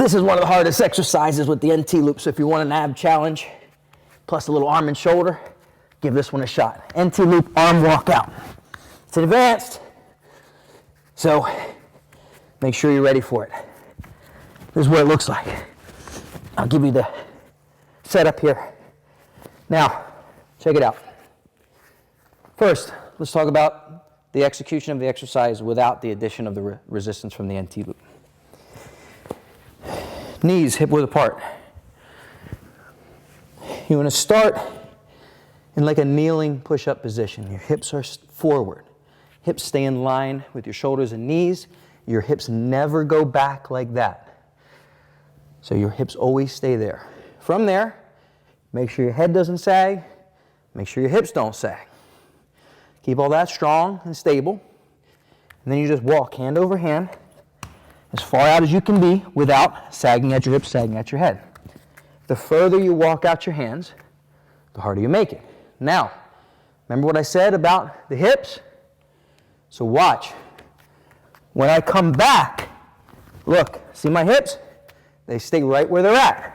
This is one of the hardest exercises with the NT Loop, so if you want an ab challenge, plus a little arm and shoulder, give this one a shot. NT Loop Arm Walkout. It's advanced, so make sure you're ready for it. This is what it looks like. I'll give you the setup here. Now, check it out. First, let's talk about the execution of the exercise without the addition of the resistance from the NT Loop. Knees hip width apart. You want to start in like a kneeling push-up position. Your hips are forward. Hips stay in line with your shoulders and knees. Your hips never go back like that. So your hips always stay there. From there, make sure your head doesn't sag. Make sure your hips don't sag. Keep all that strong and stable. And then you just walk hand over hand as far out as you can be without sagging at your hips, sagging at your head. The further you walk out your hands, the harder you make it. Now, remember what I said about the hips? So watch. When I come back, look, see my hips? They stay right where they're at.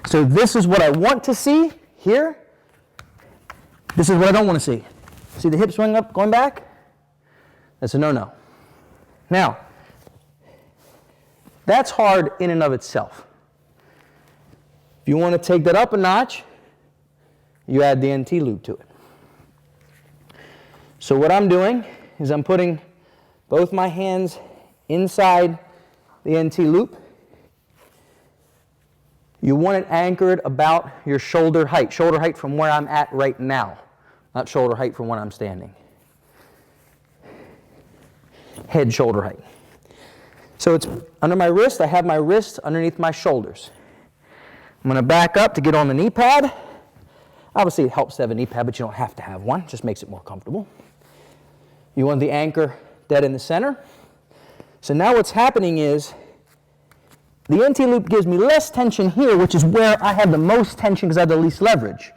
So this is what I want to see here. This is what I don't want to see. See the hips swing up, going back? That's a no-no. Now, that's hard in and of itself. If you want to take that up a notch, you add the NT Loop to it. So what I'm doing is I'm putting both my hands inside the NT Loop. You want it anchored about your shoulder height from where I'm at right now, not shoulder height from when I'm standing. Head shoulder height. So it's under my wrist. I have my wrist underneath my shoulders. I'm going to back up to get on the knee pad. Obviously it helps to have a knee pad, but you don't have to have one. It just makes it more comfortable. You want the anchor dead in the center. So now what's happening is the NT Loop gives me less tension here, which is where I have the most tension because I have the least leverage.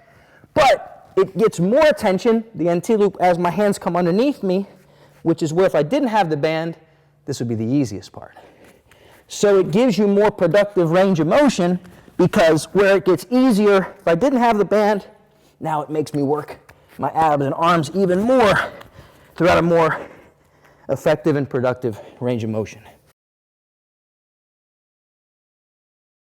But it gets more tension, the NT Loop, as my hands come underneath me, which is where if I didn't have the band, this would be the easiest part. So it gives you more productive range of motion because where it gets easier, if I didn't have the band, now it makes me work my abs and arms even more throughout a more effective and productive range of motion.